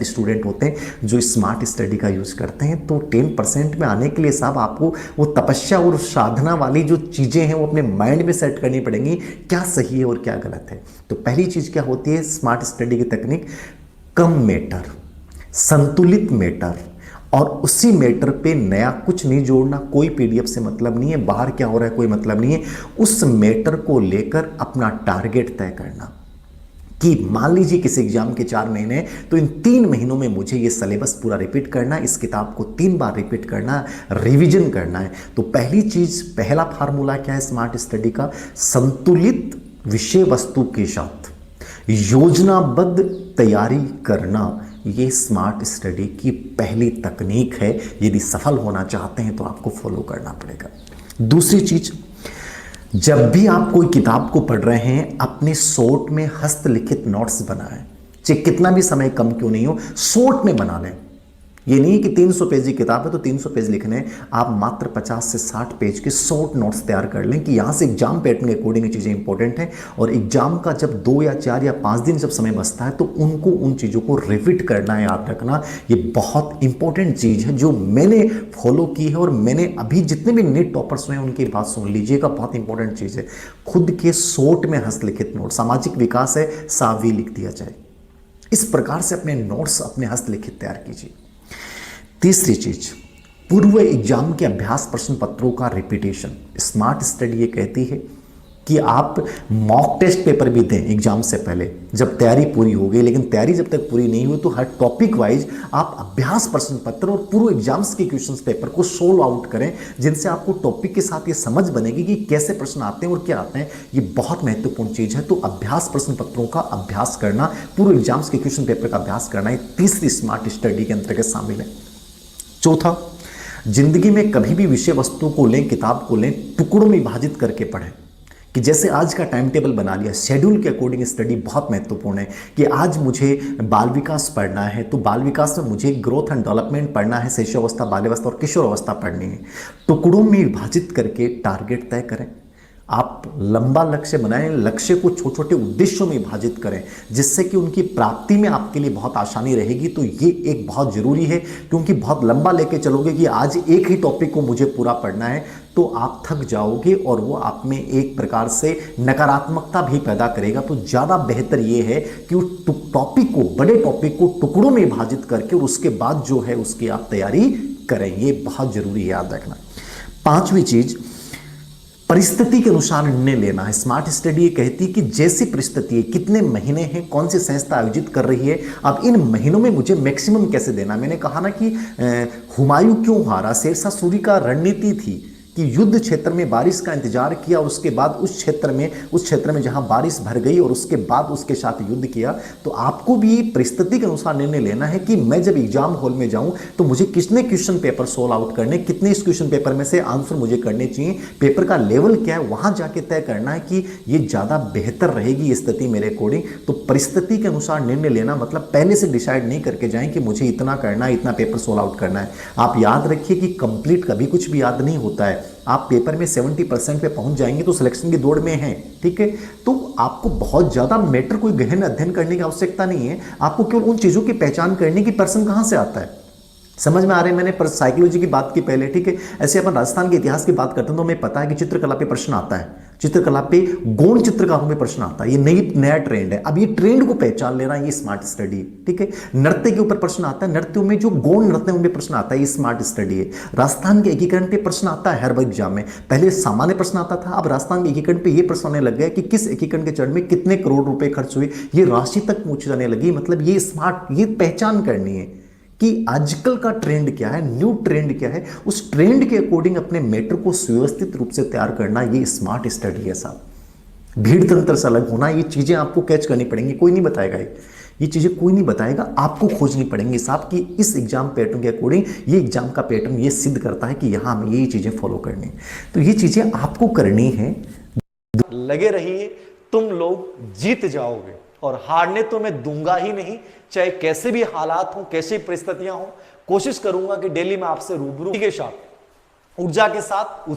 Student होते हैं जो स्मार्ट स्टडी का यूज करते हैं। तो 10% में आने के लिए साहब आपको वो तपस्या और साधना वाली जो चीजें हैं वो अपने माइंड में सेट करनी पड़ेंगी, क्या सही है और क्या गलत है। तो पहली चीज क्या होती है स्मार्ट स्टडी की तकनीक, कम मैटर, संतुलित मैटर, और उसी मैटर पे नया कुछ नहीं जोड़ना, कोई पीडीएफ से मतलब नहीं है, बाहर क्या हो रहा है कोई मतलब नहीं है, उस मैटर को लेकर अपना टारगेट तय करना कि मान लीजिए किसी एग्जाम के 4 महीने हैं तो इन 3 महीनों में मुझे ये सिलेबस पूरा रिपीट करना है, इस किताब को 3 बार रिपीट करना है, रिवीजन करना है। तो पहली चीज, पहला फार्मूला क्या है स्मार्ट स्टडी का, संतुलित विषय वस्तु के साथ योजनाबद्ध तैयारी करना, ये स्मार्ट स्टडी की पहली तकनीक है। यदि सफल होना चाहते हैं तो आपको फॉलो करना पड़ेगा। दूसरी चीज, जब भी आप कोई किताब को पढ़ रहे हैं अपने शॉर्ट में हस्तलिखित नोट्स बनाएं, चाहे कितना भी समय कम क्यों नहीं हो, शॉर्ट में बना लें। ये नहीं कि 300 पेज की किताब है तो 300 पेज लिखने हैं, आप मात्र 50 से 60 पेज के शॉर्ट नोट्स तैयार कर लें कि यहाँ से एग्जाम पैटर्न के अकॉर्डिंग ये चीज़ें इंपॉर्टेंट हैं। और एग्जाम का जब 2 या 4 या 5 दिन जब समय बचता है तो उनको उन चीज़ों को रिपीट करना है, याद रखना। ये बहुत इंपॉर्टेंट चीज़ है जो मैंने फॉलो की है और मैंने अभी जितने भी नेट टॉपर्स हुए हैं उनकी बात सुन लीजिएगा, बहुत इंपॉर्टेंट चीज़ है। खुद के शॉर्ट में हस्तलिखित नोट, सामाजिक विकास है सावी लिख दिया जाए, इस प्रकार से अपने नोट्स अपने हस्तलिखित तैयार कीजिए। तीसरी चीज, पूर्व एग्जाम के अभ्यास प्रश्न पत्रों का रिपीटेशन। स्मार्ट स्टडी ये कहती है कि आप मॉक टेस्ट पेपर भी दें एग्जाम से पहले जब तैयारी पूरी हो गई, लेकिन तैयारी जब तक पूरी नहीं हुई तो हर टॉपिक वाइज आप अभ्यास प्रश्न पत्र और पूर्व एग्जाम्स के क्वेश्चंस पेपर को सोल्व आउट करें, जिनसे आपको टॉपिक के साथ ये समझ बनेगी कि कैसे प्रश्न आते हैं और क्या आते हैं। ये बहुत महत्वपूर्ण चीज है। तो अभ्यास प्रश्न पत्रों का अभ्यास करना, पूर्व एग्जाम्स के क्वेश्चन पेपर का अभ्यास करना, ये तीसरी स्मार्ट स्टडी के अंतर्गत शामिल है। चौथा, जिंदगी में कभी भी विषय वस्तु को लें, किताब को लें, टुकड़ों में विभाजित करके पढ़ें। कि जैसे आज का टाइम टेबल बना लिया, शेड्यूल के अकॉर्डिंग स्टडी बहुत महत्वपूर्ण है कि आज मुझे बाल विकास पढ़ना है तो बाल विकास में मुझे ग्रोथ एंड डेवलपमेंट पढ़ना है, शिशुअवस्था, बाल्यावस्था और किशोरावस्था पढ़नी है। टुकड़ों में विभाजित करके टारगेट तय करें। आप लंबा लक्ष्य बनाएं, लक्ष्य को छोटे छोटे उद्देश्यों में विभाजित करें जिससे कि उनकी प्राप्ति में आपके लिए बहुत आसानी रहेगी। तो ये एक बहुत जरूरी है, क्योंकि बहुत लंबा लेके चलोगे कि आज एक ही टॉपिक को मुझे पूरा पढ़ना है तो आप थक जाओगे और वो आप में एक प्रकार से नकारात्मकता भी पैदा करेगा। तो ज़्यादा बेहतर ये है कि उस टॉपिक को, बड़े टॉपिक को टुकड़ों में विभाजित करके और उसके बाद जो है उसकी आप तैयारी करें। ये बहुत जरूरी है, याद रखना। पांचवी चीज, परिस्थिति के अनुसार निर्णय लेना है। स्मार्ट स्टडी ये कहती है कि जैसी परिस्थिति है, कितने महीने हैं, कौन सी संस्था आयोजित कर रही है, अब इन महीनों में मुझे मैक्सिमम कैसे देना। मैंने कहा ना कि हुमायूं क्यों हारा, शेरशाह सूरी का रणनीति थी कि युद्ध क्षेत्र में बारिश का इंतजार किया और उसके बाद उस क्षेत्र में जहां बारिश भर गई और उसके बाद उसके साथ युद्ध किया। तो आपको भी परिस्थिति के अनुसार निर्णय लेना है कि मैं जब एग्जाम हॉल में जाऊं तो मुझे कितने क्वेश्चन पेपर सोल्व आउट करने, कितने इस क्वेश्चन पेपर में से आंसर मुझे करने चाहिए, पेपर का लेवल क्या है, वहां जाके तय करना है कि ये ज्यादा बेहतर रहेगी स्थिति मेरे अकॉर्डिंग। तो परिस्थिति के अनुसार निर्णय लेना मतलब पहले से डिसाइड नहीं करके जाएं कि मुझे इतना करना है, इतना पेपर सोल्व आउट करना है। आप याद रखिए कि कंप्लीट कभी कुछ भी याद नहीं होता है। आप पेपर में 70% पे पहुंच जाएंगे तो सिलेक्शन की दौड़ में हैं, ठीक है। तो आपको बहुत ज्यादा मैटर कोई गहन अध्ययन करने की आवश्यकता नहीं है। आपको केवल उन चीजों की पहचान करने की पर्सन कहां से आता है, समझ में आ रहे हैं। मैंने साइकोलॉजी की बात की पहले, ठीक है। ऐसे अपन राजस्थान के इतिहास की बात करते हैं तो हमें पता है कि चित्रकला पे प्रश्न आता है, चित्रकला पे गौण चित्रकारों में प्रश्न आता है। ये नया ट्रेंड है। अब ये ट्रेंड को पहचान लेना, ये स्मार्ट स्टडी, ठीक है। नृत्य के ऊपर प्रश्न आता है, नृत्यों में जो गौण नृत्य उनमें प्रश्न आता है, ये स्मार्ट स्टडी है। राजस्थान के एकीकरण पे प्रश्न आता है हर एग्जाम में। पहले सामान्य प्रश्न आता था, अब राजस्थान के एकीकरण पे ये प्रश्न आने लग गया कि किस एकीकरण के चरण में कितने करोड़ रुपए खर्च हुए, ये राशि तक पूछी जाने लगी। मतलब ये स्मार्ट, ये पहचान करनी है कि आजकल का ट्रेंड क्या है, न्यू ट्रेंड क्या है, उस ट्रेंड के अकॉर्डिंग अपने मैटर को सुव्यवस्थित रूप से तैयार करना, ये स्मार्ट स्टडी है साहब। भीड़ तंत्र से अलग होना, ये चीजें आपको कैच करनी पड़ेंगी, कोई नहीं बताएगा ये चीजें कोई नहीं बताएगा, आपको खोजनी पड़ेंगी साहब कि इस एग्जाम पैटर्न के अकॉर्डिंग ये एग्जाम का पैटर्न ये सिद्ध करता है कि यहां हमें ये चीजें फॉलो करनी है। तो ये चीजें आपको करनी है। लगे रहिए, तुम लोग जीत जाओगे और हारने तो मैं दूंगा ही नहीं, चाहे कैसे भी हालात हो, कैसी परिस्थितियां हो। कोशिश करूंगा कि डेली मैं आपसे रूबरू के साथ, ऊर्जा के साथ